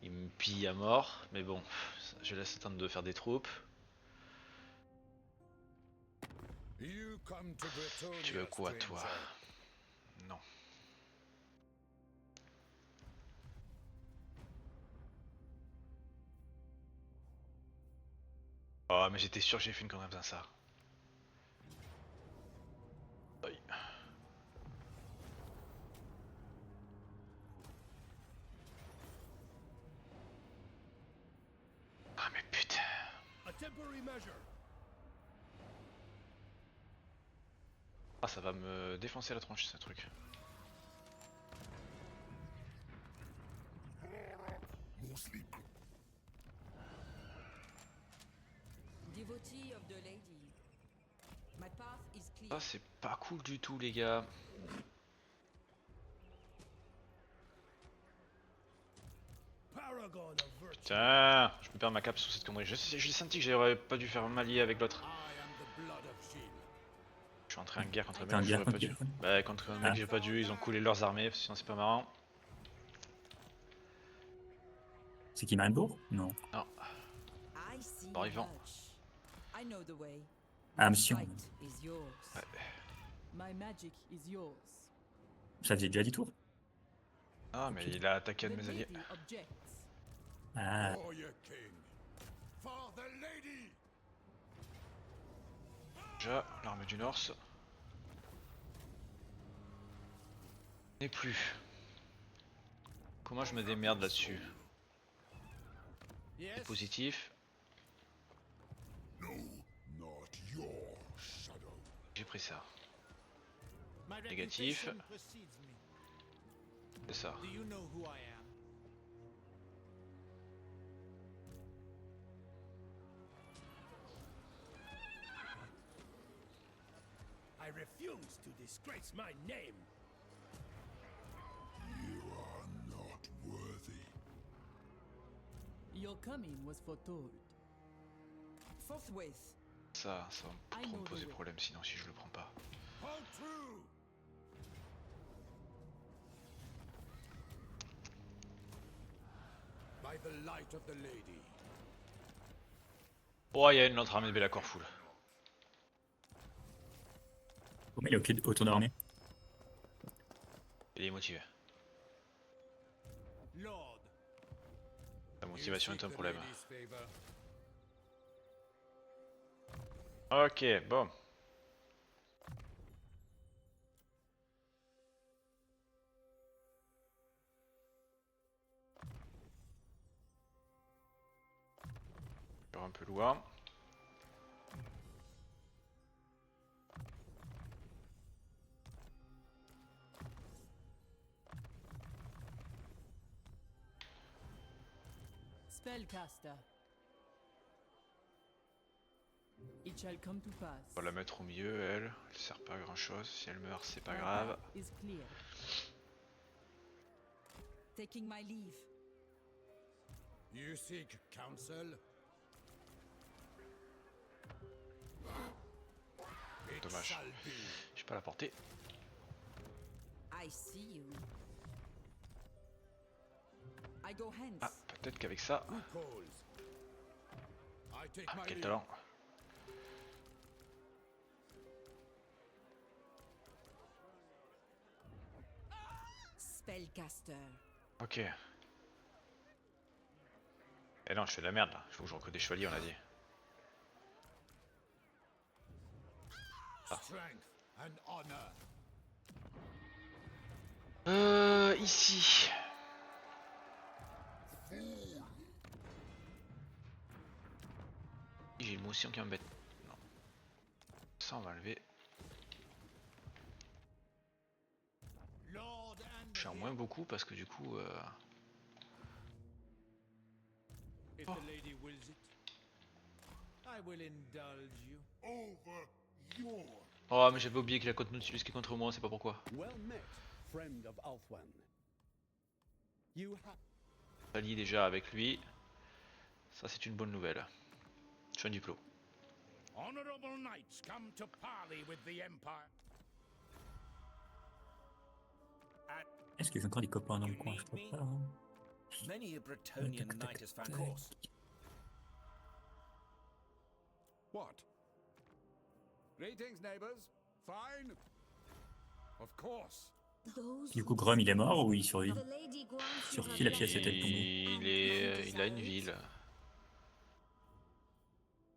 Il me pille à mort, mais bon, je laisse le temps de faire des troupes. You come to Bretonia, Tu veux quoi, toi? stranger. Non. Oh, mais j'étais sûr que j'ai fait une connerie en faisant ça. Aïe. Ah, mais putain. A temporary measure. Ah, ça va me défoncer la tronche, ce truc. More sleep. Devotee of the lady. My path is clear. Ça, c'est pas cool du tout, les gars. Paragon of virtue. Tiens, je me perds ma cape sous cette connerie. J'ai senti que j'aurais pas dû faire m'allier avec l'autre. I am the blood of Gilles. Je suis entré en guerre contre un T'es en mec que guerre j'aurais pas contre dû. qui? Bah, contre un mec Ah. que j'ai pas dû, ils ont coulé leurs armées, sinon c'est pas marrant. C'est qui, Marienbourg? Non. I see Bon, Yvan. much. I know the way. Ah, Mission. Fight is yours. My magic is yours. Ça faisait déjà 10 tours. Ah, mais il a attaqué un de The mes alliés. lady objects. Ah, Warrior King. For the lady! Déjà, l'armée du Norse. N'est plus. Comment je me démerde là-dessus? Yes. Positif. No, not your shadow. J'ai pris ça. My Négatif. reputation precedes me. C'est ça. Do you know who I am? I refuse to disgrace my name. You are not worthy. Your coming was foretold. Forthwith. Ça va pas I trop know me the poser way. problème sinon si je le prends pas. Hold true! By the light of the lady. Oh, il y a une autre armée de Bellacourt full. oh, mais il est autour d'armée. Il est motivé. Lord, La You motivation seek est un the problème. lady's favor. Ok, bon. Un peu loin. Spellcaster. It shall come to pass. On va la mettre au milieu, elle. Elle sert pas à grand chose. Si elle meurt, c'est pas My grave. path is clear. Taking my leave. You seek counsel? It Dommage. shall be. J'ai pas la portée. I see you. I go hence. Ah, peut-être qu'avec ça. Who calls? I take Ah, my quel leave. talent. Spellcaster. Ok. Eh non, je fais de la merde là. Il faut que je recrute des chevaliers, on a dit. Strength and honor. Ici. J'ai une motion qui m'embête. Non. Ça, on va enlever. Lord and Je suis en moins beaucoup parce que du coup. if the lady wills it, I will indulge you. Over your. Oh, mais j'avais oublié qu'il a contre Nautilus qui est contre moi, c'est pas pourquoi. Well met, friend of Althwan. You have Allié déjà avec lui. Ça c'est une bonne nouvelle. Je suis un diplôme. Honorable knights come to parley with the Empire. Est-ce qu'ils ont encore des copains dans le coin? Je crois pas. Hein. Many a Bretonian Tac, tac, knight has found tac. horse. What? Greetings, neighbors. Fine? Of course. Those Du coup, who Grum il est mort ou il survit? The lady grants you Sur her qui la pièce blessing. est-elle tombée? Il a une ville.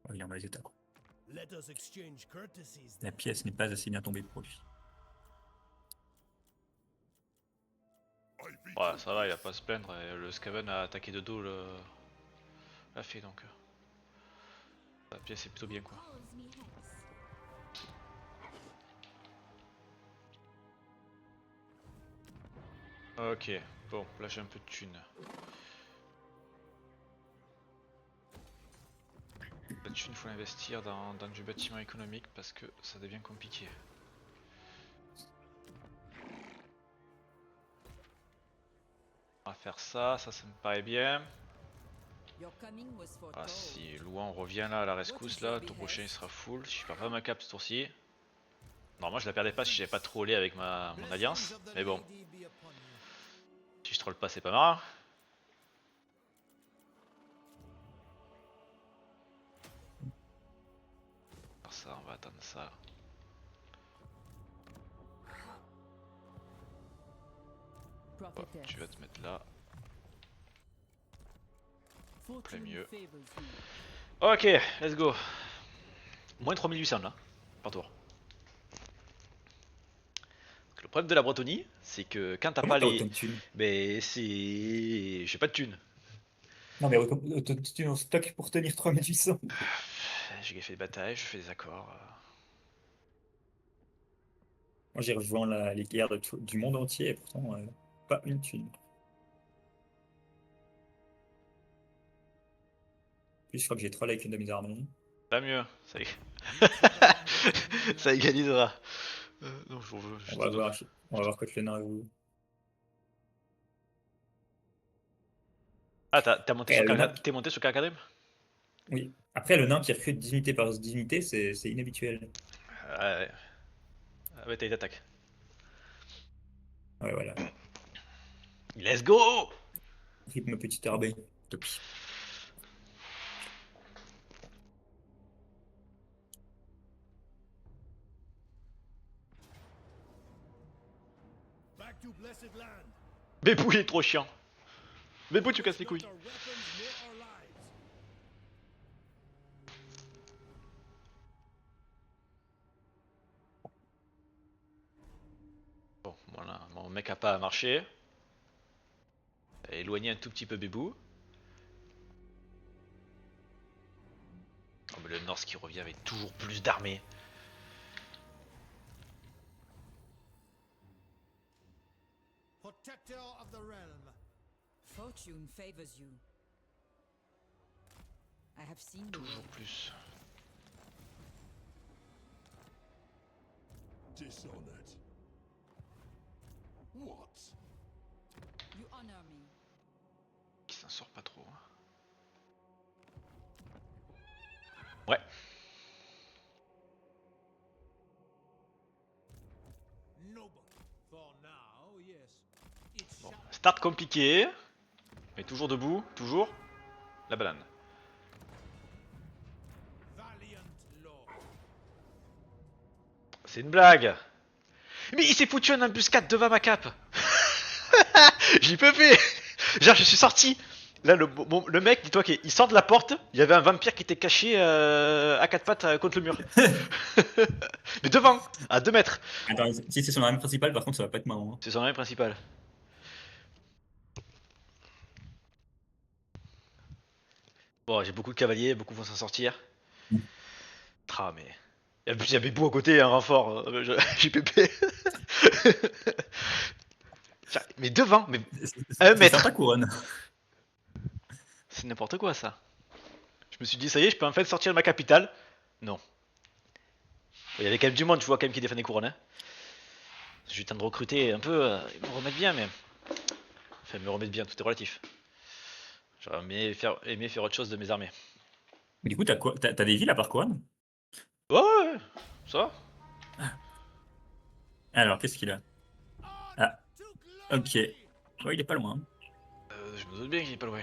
Ouais, il est en mauvais état, quoi. Let us exchange courtesies La then. pièce n'est pas assez bien tombée pour lui. Ouais, ça va, il a pas à se plaindre. Et le Skaven a attaqué de dos l'a fait donc. La pièce est plutôt bien quoi. Calls me hence. Ok, bon, là j'ai un peu de thunes. La thune, il faut l'investir dans du bâtiment économique parce que ça devient compliqué. On va faire ça, ça me paraît bien. Your coming was Voilà, foretold. si Louan revient là à la rescousse, là, le tour prochain il sera full. Je perds pas ma cape ce tour-ci. Normalement je la perdais pas si j'avais pas trollé avec mon alliance, blessings of the mais bon, lady be upon you. si je troll pas c'est pas marrant. Alors ça, on va attendre ça. Hop, Prophetess. tu vas te mettre là. Fortune mieux. favors you. Ok, let's go. Moins 3800 là, par tour. Parce que le problème de la Bretonnie, c'est que quand t'as Comment pas t'as les... autant de thunes? Ben c'est... J'ai pas de thunes. Non, mais autant de thunes en stock pour tenir 3800. J'ai fait des batailles, je fais des accords. Moi, j'ai rejoint les guerres du monde entier et pourtant, pas une thune. En plus, je crois que j'ai troll avec une de mes armées. Pas mieux, ça, ça égalisera. Non, je veux juste... On va voir contre le nain. Ah, t'es monté, Eh, sur le nain- t'es monté sur Carcadem? Oui. Après, le nain qui recrute dignité par dignité, c'est inhabituel. Ouais. Ah ouais, t'as une attaque. Ouais, voilà. Let's go! Rythme petite arbée. Topi. Back to blessed land. Bépou il est trop chiant. Bépou tu casses les couilles. Not our weapons nor our lives. Bon, voilà, mon mec a pas marché. Éloigner un tout petit peu Bébou. Oh mais le Norse qui revient avec toujours plus d'armées. Protector of the realm. Fortune favors you. I have seen the Toujours way. plus. Dishonored. What? You honor me. Qui s'en sort pas trop. Hein. Ouais. Noble. For now, yes. It Bon. shall Start compliqué. Mais toujours debout, toujours. La banane. valiant lord. C'est une blague. Mais il s'est foutu un embuscade devant ma cape. J'y peux plus. Genre je suis sorti. Là le mec, dis-toi qu'il sort de la porte, il y avait un vampire qui était caché à quatre pattes contre le mur. Mais devant, à 2 mètres. Attends, si c'est son arme principale, par contre, ça va pas être marrant. Hein. C'est son arme principale. Bon, j'ai beaucoup de cavaliers, beaucoup vont s'en sortir. Tra, mais. Et en plus, il y a Bébou à côté, un renfort. JPP. Mais devant, mais Un C'est mètre. sympa, couronne. c'est n'importe quoi ça. Je me suis dit, ça y est, je peux en fait sortir de ma capitale. Non. Il y avait quand même du monde, tu vois, quand même, qui défendait couronne. Hein. J'ai eu le temps de recruter un peu, ils me remettent bien, mais. Enfin, me remettre bien, tout est relatif. J'aurais aimé faire autre chose de mes armées. Mais du coup, t'as quoi? T'as des villes à part quoi? Ouais, ça va. Alors, qu'est-ce qu'il a? Ah, ok. Oh, il est pas loin. Je me doute bien qu'il est pas loin.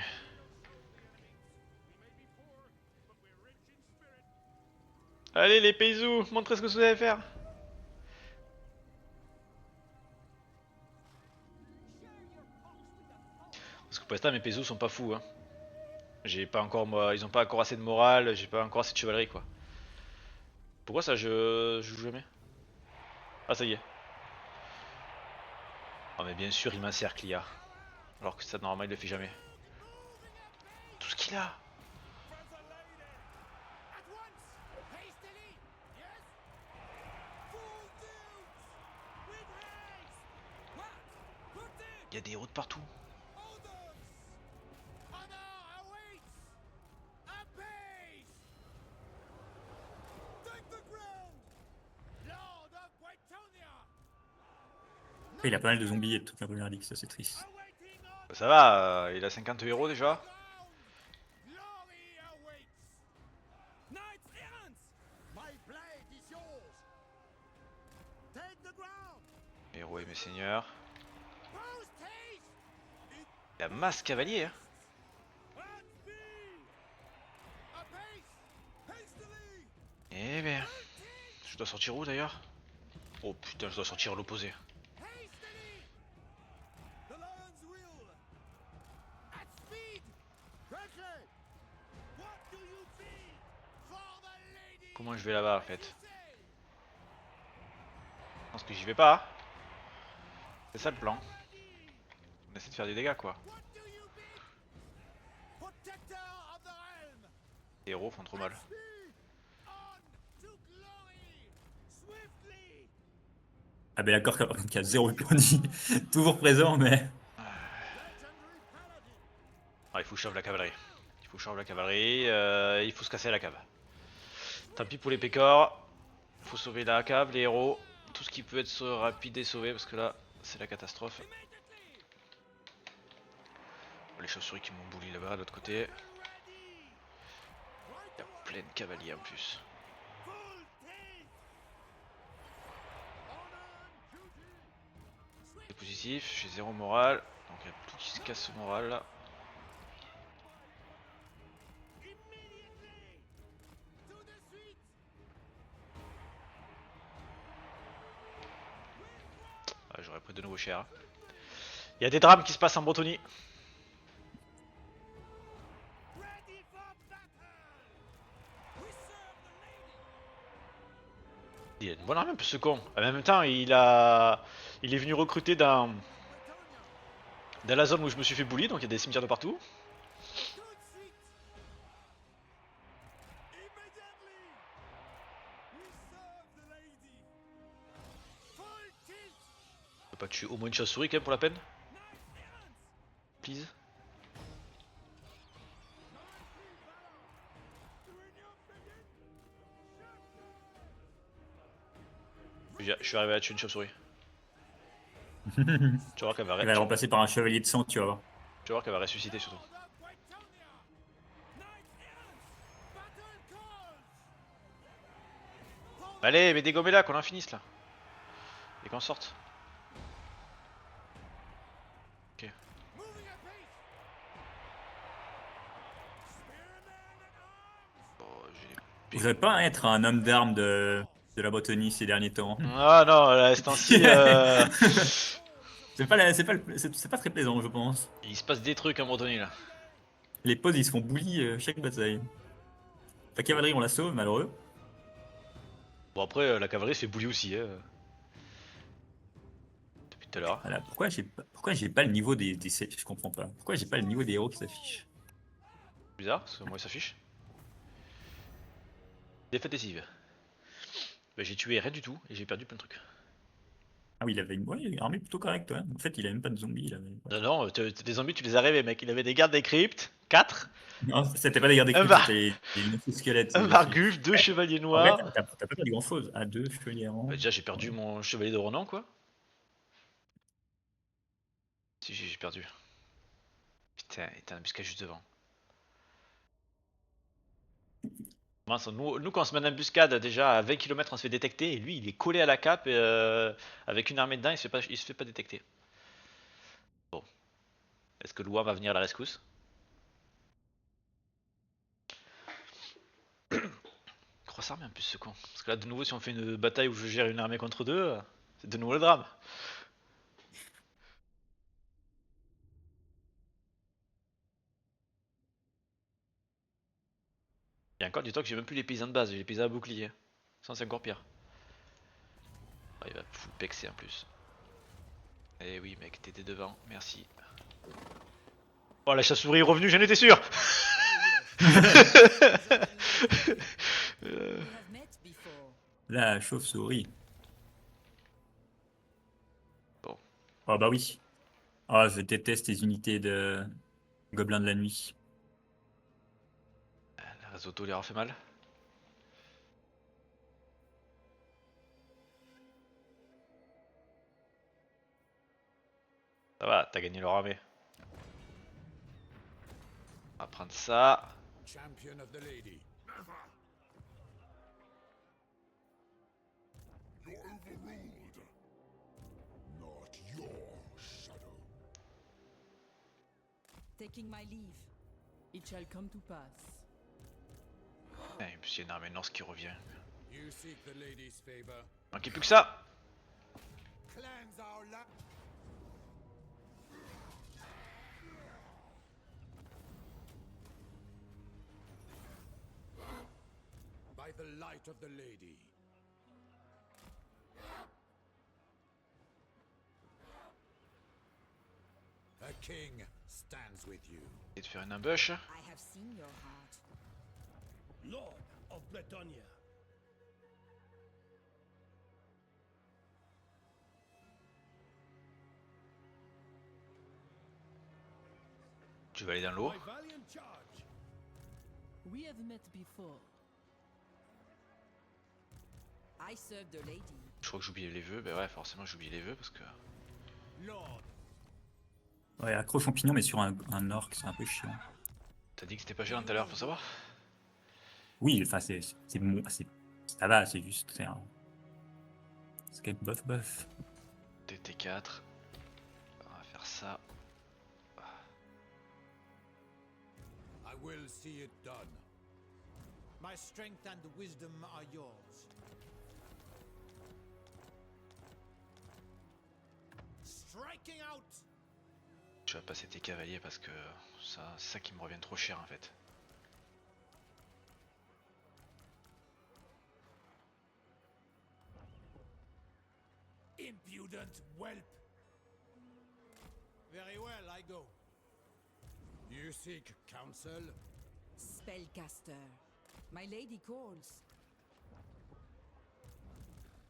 Allez les paysous, montrez ce que vous savez faire. Parce que pour l'instant mes paysous sont pas fous hein. J'ai pas encore moi, ils ont pas encore assez de morale, j'ai pas encore assez de chevalerie quoi. Pourquoi ça je joue jamais? Ah ça y est. Ah mais bien sûr il m'encercle l'IA. Alors que ça normalement il le fait jamais. Tout ce qu'il a. Il y a des héros de partout. Après, il a pas mal de zombies et de toute la première ligue, ça c'est triste. Ça va, il a 50 héros déjà. Héros et mes seigneurs. Il a masse cavalier hein. Eh bien, je dois sortir où d'ailleurs? Oh putain, je dois sortir à l'opposé. Comment je vais là-bas en fait? Je pense que j'y vais pas. C'est ça le plan. On essaie de faire des dégâts quoi. Les héros font trop mal. Ah ben d'accord qu'il y a 0 pony, toujours présent, mais... Ah, il faut que je sauve la cavalerie. Il faut que je sauve la cavalerie, il faut se casser la cave. Tant pis pour les pécores. Il faut sauver la cave, les héros. Tout ce qui peut être rapide et sauvé parce que là, c'est la catastrophe. Les chauves-souris qui m'ont bouli là-bas, de l'autre côté. Il y a plein de cavaliers en plus. C'est positif, j'ai 0 morale. Donc il y a tout qui se casse ce moral là. Ah, j'aurais pris de nouveau cher. Il y a des drames qui se passent en Bretonie. Il a une bonne armée un peu ce con. En même temps, il est venu recruter dans la zone où je me suis fait bully, donc il y a des cimetières de partout. Je peux pas tuer au moins une chauve-souris quand même pour la peine? Please. Je suis arrivé à tuer une chauve-souris. Tu vas voir qu'elle va, Il va le remplacer par un chevalier de sang, tu vas voir. tu vas voir qu'elle va ressusciter surtout. Allez, mais dégommez-la, qu'on en finisse là. Et qu'on sorte. Ok. Bon, j'ai... Vous n'allez pas être un homme d'armes de la Bretonie ces derniers temps. Ah non, là, c'est ainsi. C'est pas très plaisant, je pense. Il se passe des trucs en Bretagne là. Les pods, ils se font bully chaque bataille. La cavalerie, on la sauve, malheureux. Bon après, la cavalerie se fait bully aussi. Depuis tout à l'heure. Voilà. Pourquoi j'ai pas le niveau des... Je comprends pas. Pourquoi j'ai pas le niveau des héros qui s'affiche? Bizarre, parce que moi il s'affiche. Défaite décisive. Bah, j'ai tué rien du tout et j'ai perdu plein de trucs. Ah oui, il avait une armée plutôt correcte, ouais. En fait, il avait même pas de zombies. Il avait... Non, non, tes zombies tu les as rêvés mec. Il avait des gardes des cryptes, 4. Non, c'était pas des gardes Un d'équipe, c'était des squelettes. Un Varguf, 2 chevaliers En noirs. fait, t'as pas perdu grand chose. Ah, 2 chevaliers errants. Bah, déjà j'ai perdu mon chevalier de Ronan quoi. Si j'ai perdu. Putain, il était un embuscade juste devant. Mince, nous quand on se met en embuscade, déjà à 20 km on se fait détecter, et lui il est collé à la cape, et, avec une armée dedans il se fait pas détecter. Bon. Est-ce que Loua va venir à la rescousse? Grosse armée en plus ce con. Parce que là de nouveau si on fait une bataille où je gère une armée contre deux, c'est de nouveau le drame. Il y a encore du temps que j'ai même plus les paysans de base, j'ai les paysans à bouclier. Ça c'est encore pire. Ah, il va full pexer en plus. Eh oui mec, t'étais devant, merci. Oh la chasse-souris est revenue, j'en étais sûr. We have met before. La chauve-souris. Bon. Oh bah oui. Oh, je déteste les unités de gobelins de la nuit. La risotto leur a fait mal. Ça va, t'as gagné leur armée. On va prendre ça. Champion of the lady. You're overruled. Not your shadow. Taking my leave. It shall come to pass. Et puis il y a une armée norse qui revient. You seek the lady's favor. Manquait plus que ça. Cleanse our land. By the light of the lady. A king stands with you. Et de faire une ambush. I have seen your heart. Lord of Bretonia. Tu vas aller dans l'eau. My valiant charge. We have met before. I serve the lady. Je crois que j'oubliais les vœux. Bah ouais, forcément j'oublie les vœux parce que. Lord, Ouais, accro champignon, mais sur un orc, c'est un peu chiant. T'as dit que c'était pas gênant tout à l'heure, faut savoir. Oui, enfin, ça va, c'est juste. C'est un. C'est quand même bof. TT4. On va faire ça. I will see it done. My strength and wisdom are yours. Striking out! Je vais passer tes cavaliers parce que ça, c'est ça qui me revient trop cher en fait. Impudent whelp. Very well, I go. You seek counsel? Spellcaster. My lady calls.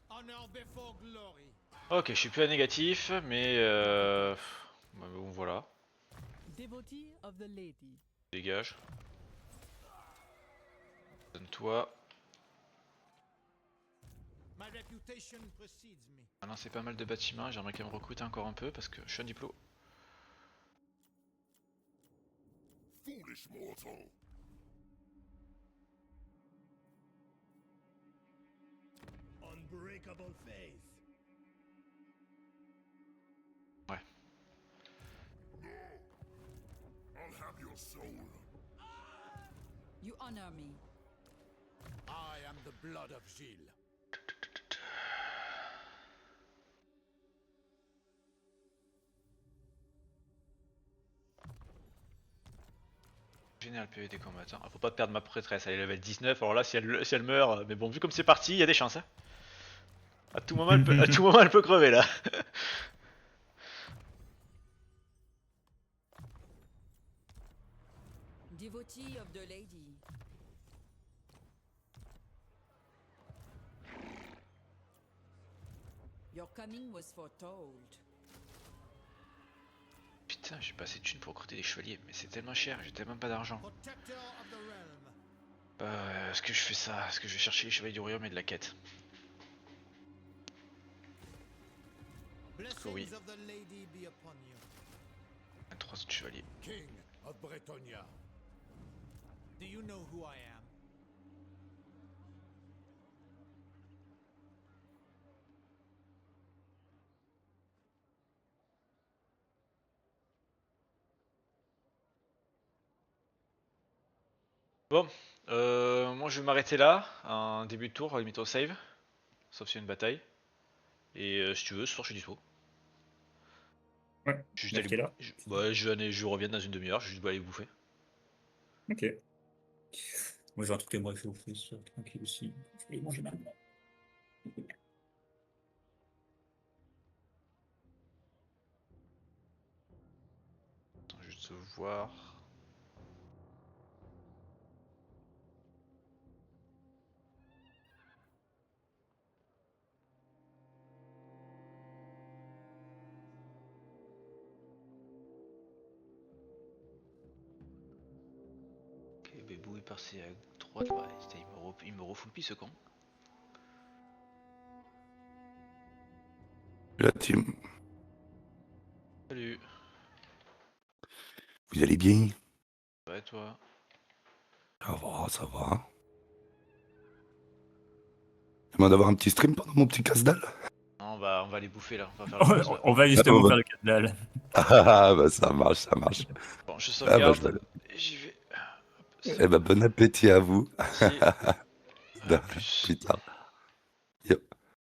Honor before glory. Ok, je suis plus à négatif, mais bah, bon, voilà, Devotee of the lady. dégage. Donne-toi. My reputation precedes me. Maintenant c'est pas mal de bâtiments, j'aimerais quand même recruter encore un peu parce que je suis un diplôme. Foolish mortal. Unbreakable faith. Ouais. I'll have your soul. You honor me. I am the blood of Gilles. Général PV des combattants. Ah, faut pas perdre ma prêtresse, elle est level 19, alors là si elle meurt, mais bon vu comme c'est parti, il y a des chances. Hein. À tout moment à tout moment elle peut crever là. Devotee of the lady. Your coming was foretold. Putain, j'ai pas assez de thunes pour recruter des chevaliers, mais c'est tellement cher, j'ai tellement pas d'argent. Protector of the realm. Est-ce que je fais ça? Est-ce que je vais chercher les chevaliers du royaume et de la quête? Blessings oui. of the lady be upon you. 23 autres chevaliers. King, of Bretonia. Do you know who I am? Bon, moi je vais m'arrêter là, un début de tour, limite au save, sauf s'il y a une bataille. Et si tu veux, ce soir je suis dispo. Ouais. Juste Vers aller quelle heure? Ouais, je reviens dans une demi-heure, je vais juste aller bouffer. Ok. Moi j'ai un truc à me réchauffer, ça, tranquille aussi. Je vais manger maintenant. Attends, juste voir. Ok, Bébou est passé à droite, ouais, il me refoule ce con. La team, Salut. vous allez bien? Ouais, toi. Ça va, ça va. Demande d'avoir un petit stream pendant mon petit casse-dalle. Non, on va aller bouffer là, on va faire le boss, là. On va justement on va- faire le cadral. Ah, bah ça marche, ça marche. Bon, je Ah, bah, sauvegarde, je vais- et j'y vais. Eh bah, bon appétit à vous. Merci. À À plus. plus tard.